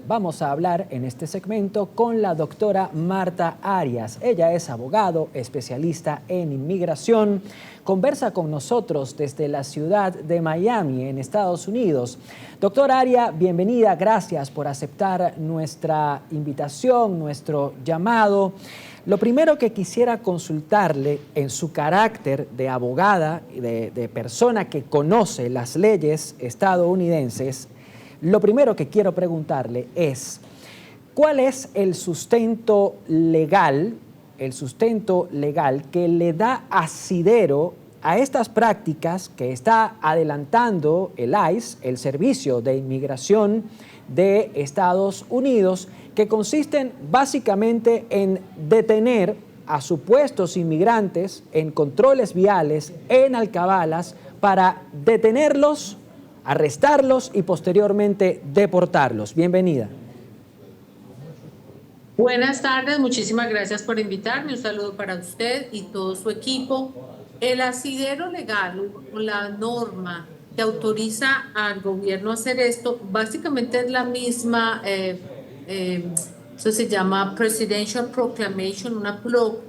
Vamos a hablar en este segmento con la doctora Marta Arias. Ella es abogado, especialista en inmigración. Conversa con nosotros desde la ciudad de Miami, en Estados Unidos. Doctora Arias, bienvenida. Gracias por aceptar nuestra invitación, nuestro llamado. Lo primero que quisiera consultarle en su carácter de abogada, de persona que conoce las leyes estadounidenses, lo primero que quiero preguntarle es, ¿cuál es el sustento legal que le da asidero a estas prácticas que está adelantando el ICE, el Servicio de Inmigración de Estados Unidos, que consisten básicamente en detener a supuestos inmigrantes en controles viales, en alcabalas, para detenerlos, arrestarlos y posteriormente deportarlos? Bienvenida. Buenas tardes, muchísimas gracias por invitarme. Un saludo para usted y todo su equipo. El asidero legal, la norma que autoriza al gobierno a hacer esto, básicamente es la misma, eso se llama Presidential Proclamation, una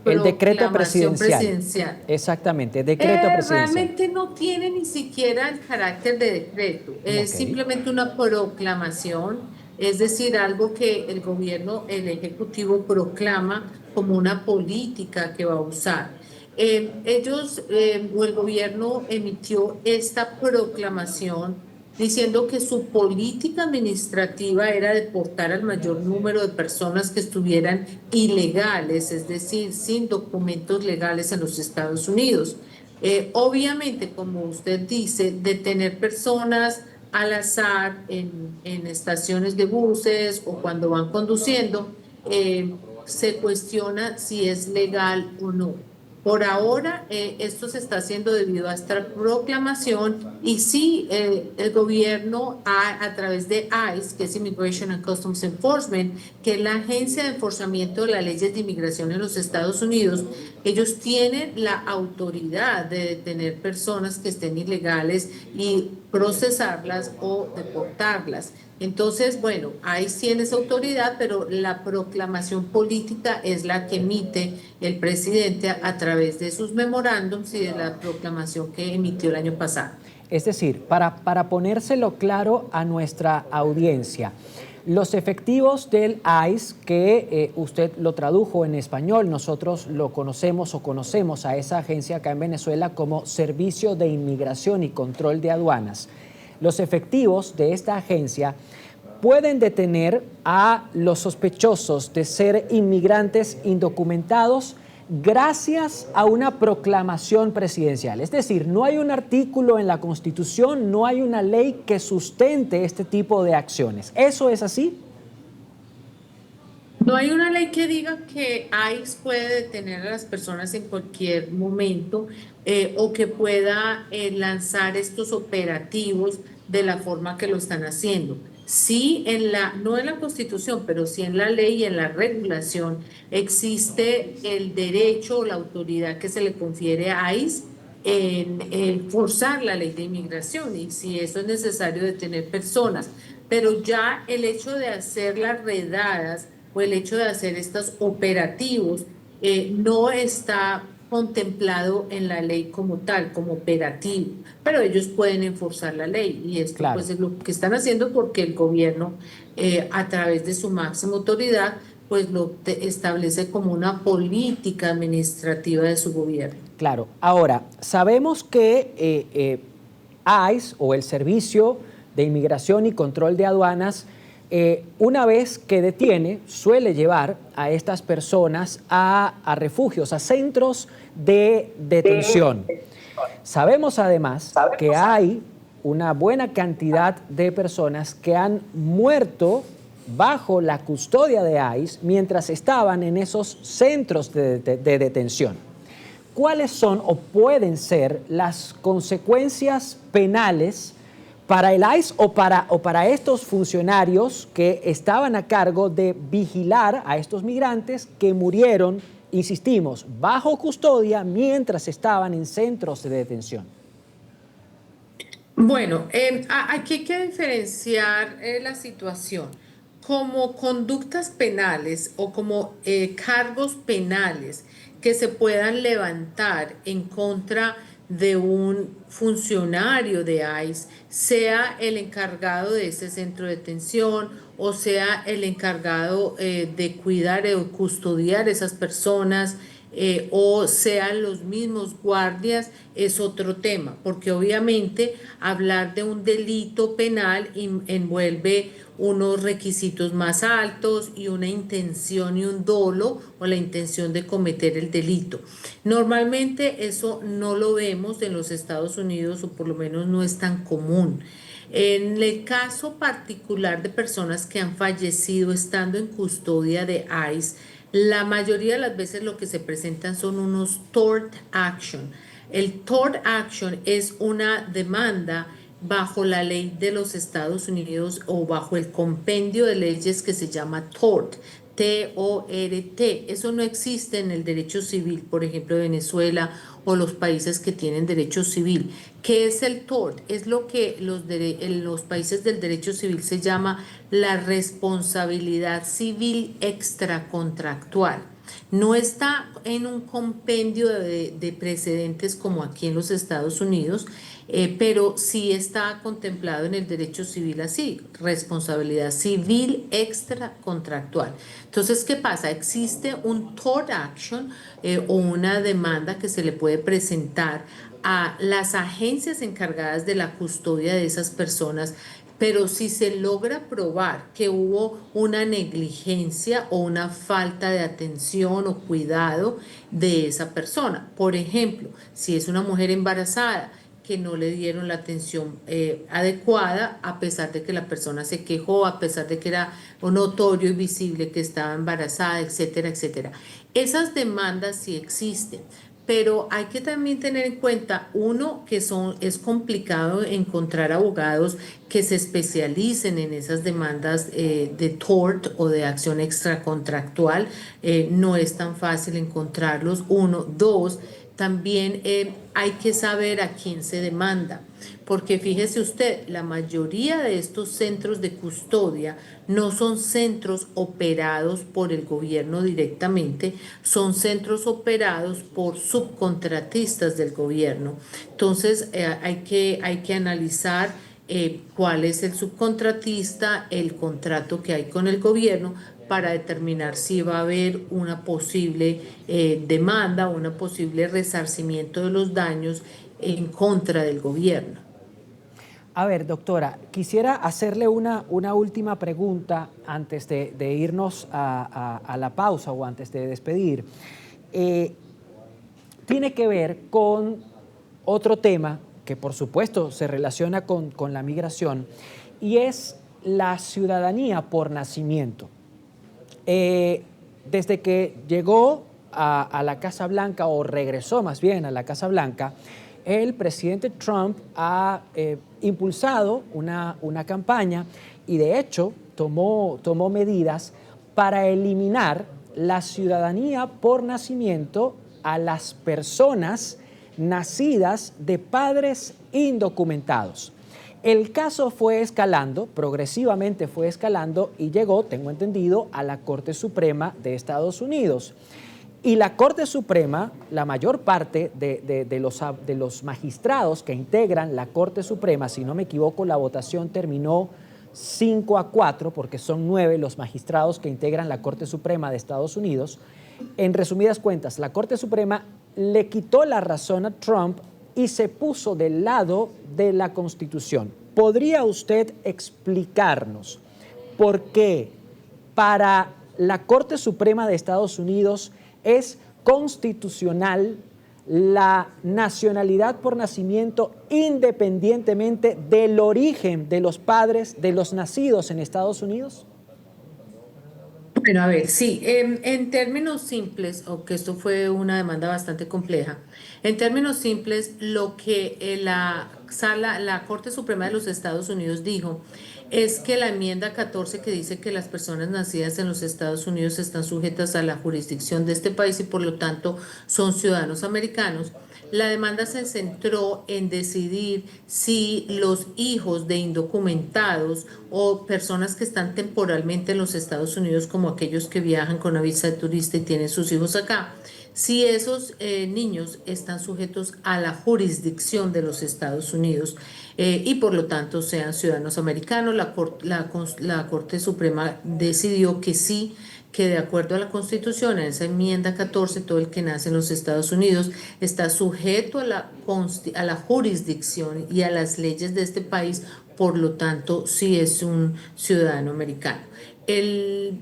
El decreto proclamación presidencial. Exactamente, decreto presidencial. Realmente no tiene ni siquiera el carácter de decreto, es simplemente una proclamación, es decir, algo que el gobierno, el ejecutivo proclama como una política que va a usar. O el gobierno emitió esta proclamación diciendo que su política administrativa era deportar al mayor número de personas que estuvieran ilegales, es decir, sin documentos legales en los Estados Unidos. Obviamente, como usted dice, detener personas al azar en estaciones de buses o cuando van conduciendo, se cuestiona si es legal o no. Por ahora, esto se está haciendo debido a esta proclamación y sí, el gobierno a través de ICE, que es Immigration and Customs Enforcement, que es la agencia de enforzamiento de las leyes de inmigración en los Estados Unidos, ellos tienen la autoridad de detener personas que estén ilegales y procesarlas o deportarlas. Entonces, bueno, ahí sí tiene esa autoridad, pero la proclamación política es la que emite el presidente a través de sus memorándums y de la proclamación que emitió el año pasado. Es decir, para ponérselo claro a nuestra audiencia, los efectivos del ICE, que usted lo tradujo en español, nosotros lo conocemos o conocemos a esa agencia acá en Venezuela como Servicio de Inmigración y Control de Aduanas. Los efectivos de esta agencia pueden detener a los sospechosos de ser inmigrantes indocumentados gracias a una proclamación presidencial. Es decir, no hay un artículo en la Constitución, no hay una ley que sustente este tipo de acciones. ¿Eso es así? No hay una ley que diga que ICE puede detener a las personas en cualquier momento o que pueda lanzar estos operativos de la forma que lo están haciendo. Sí, no en la Constitución, pero sí en la ley y en la regulación existe el derecho o la autoridad que se le confiere a ICE en forzar la ley de inmigración y si eso es necesario detener personas. Pero ya el hecho de hacer las redadas o el hecho de hacer estos operativos no está contemplado en la ley como tal, como operativo, pero ellos pueden enforzar la ley y esto Claro. pues es lo que están haciendo porque el gobierno a través de su máxima autoridad pues lo establece como una política administrativa de su gobierno. Claro. Ahora, sabemos que ICE o el Servicio de Inmigración y Control de Aduanas, una vez que detiene, suele llevar a estas personas a refugios, a centros de detención. Sabemos además que hay una buena cantidad de personas que han muerto bajo la custodia de ICE mientras estaban en esos centros de detención. ¿Cuáles son o pueden ser las consecuencias penales para el ICE o para estos funcionarios que estaban a cargo de vigilar a estos migrantes que murieron, insistimos, bajo custodia mientras estaban en centros de detención? Bueno, aquí hay que diferenciar la situación. como conductas penales o como cargos penales que se puedan levantar en contra de un funcionario de ICE, sea el encargado de ese centro de detención o sea el encargado de cuidar o custodiar esas personas, o sean los mismos guardias, es otro tema, porque obviamente hablar de un delito penal envuelve unos requisitos más altos y una intención y un dolo o la intención de cometer el delito. Normalmente eso no lo vemos en los Estados Unidos, o por lo menos no es tan común. En el caso particular de personas que han fallecido estando en custodia de ICE, la mayoría de las veces lo que se presentan son unos tort action. El tort action es una demanda bajo la ley de los Estados Unidos o bajo el compendio de leyes que se llama tort. T-O-R-T. Eso no existe en el derecho civil, por ejemplo, Venezuela o los países que tienen derecho civil. ¿Qué es el tort? Es lo que en los países del derecho civil se llama la responsabilidad civil extracontractual. No está en un compendio de precedentes como aquí en los Estados Unidos, pero sí está contemplado en el derecho civil así, responsabilidad civil extracontractual. Entonces, ¿qué pasa? Existe un tort action, o una demanda que se le puede presentar a las agencias encargadas de la custodia de esas personas, pero si se logra probar que hubo una negligencia o una falta de atención o cuidado de esa persona. Por ejemplo, si es una mujer embarazada que no le dieron la atención adecuada, a pesar de que la persona se quejó, a pesar de que era notorio y visible que estaba embarazada, etcétera, etcétera. Esas demandas sí existen, pero hay que también tener en cuenta, uno, que es complicado encontrar abogados que se especialicen en esas demandas de tort o de acción extracontractual. No es tan fácil encontrarlos, uno. Dos, también hay que saber a quién se demanda, porque fíjese usted, la mayoría de estos centros de custodia no son centros operados por el gobierno directamente, son centros operados por subcontratistas del gobierno. Entonces, hay que analizar cuál es el subcontratista, el contrato que hay con el gobierno para determinar si va a haber una posible demanda o una posible resarcimiento de los daños en contra del gobierno. A ver, doctora, quisiera hacerle una última pregunta antes de irnos a la pausa o antes de despedir. Tiene que ver con otro tema que por supuesto se relaciona con la migración y es la ciudadanía por nacimiento. Desde que llegó a la Casa Blanca, o regresó más bien a la Casa Blanca, el presidente Trump ha impulsado una campaña y de hecho tomó medidas para eliminar la ciudadanía por nacimiento a las personas nacidas de padres indocumentados. El caso fue escalando, progresivamente fue escalando y llegó, tengo entendido, a la Corte Suprema de Estados Unidos. Y la Corte Suprema, la mayor parte de los magistrados que integran la Corte Suprema, si no me equivoco, la votación terminó 5-4, porque son 9 los magistrados que integran la Corte Suprema de Estados Unidos. En resumidas cuentas, la Corte Suprema le quitó la razón a Trump y se puso del lado de la Constitución. ¿Podría usted explicarnos por qué para la Corte Suprema de Estados Unidos es constitucional la nacionalidad por nacimiento independientemente del origen de los padres de los nacidos en Estados Unidos? Bueno, a ver, sí, en términos simples, aunque esto fue una demanda bastante compleja, en términos simples, lo que la Corte Suprema de los Estados Unidos dijo es que la enmienda 14, que dice que las personas nacidas en los Estados Unidos están sujetas a la jurisdicción de este país y por lo tanto son ciudadanos americanos, La demanda se centró en decidir si los hijos de indocumentados o personas que están temporalmente en los Estados Unidos, como aquellos que viajan con una visa de turista y tienen sus hijos acá, si esos niños están sujetos a la jurisdicción de los Estados Unidos y por lo tanto sean ciudadanos americanos. La Corte Suprema decidió que sí, que de acuerdo a la Constitución, en esa enmienda 14, todo el que nace en los Estados Unidos está sujeto a la jurisdicción y a las leyes de este país, por lo tanto, sí es un ciudadano americano.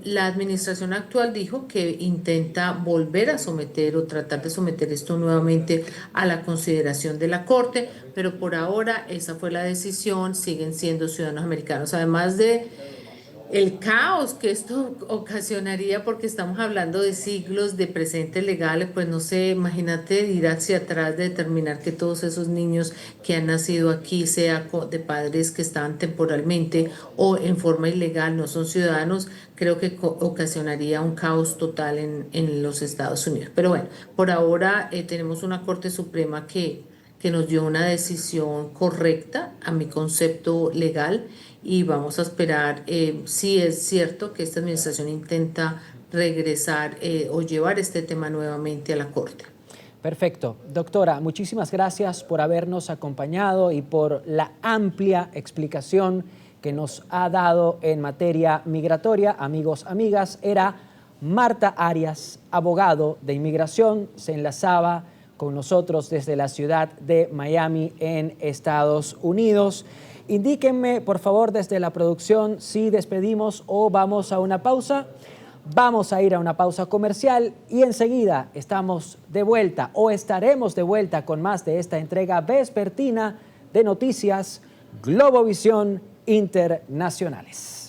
La administración actual dijo que intenta volver a someter o tratar de someter esto nuevamente a la consideración de la Corte, pero por ahora esa fue la decisión, siguen siendo ciudadanos americanos. Además de el caos que esto ocasionaría, porque estamos hablando de siglos de precedentes legales, pues no sé, imagínate ir hacia atrás de determinar que todos esos niños que han nacido aquí, sea de padres que estaban temporalmente o en forma ilegal, no son ciudadanos, creo que ocasionaría un caos total en los Estados Unidos. Pero bueno, por ahora tenemos una Corte Suprema que nos dio una decisión correcta a mi concepto legal y vamos a esperar si es cierto que esta administración intenta regresar o llevar este tema nuevamente a la Corte. Perfecto. Doctora, muchísimas gracias por habernos acompañado y por la amplia explicación que nos ha dado en materia migratoria. Amigos, amigas, era Marta Arias, abogado de inmigración, se enlazaba con nosotros desde la ciudad de Miami en Estados Unidos. Indíquenme, por favor, desde la producción si despedimos o vamos a una pausa. Vamos a ir a una pausa comercial y enseguida estamos de vuelta o estaremos de vuelta con más de esta entrega vespertina de Noticias Globovisión Internacionales.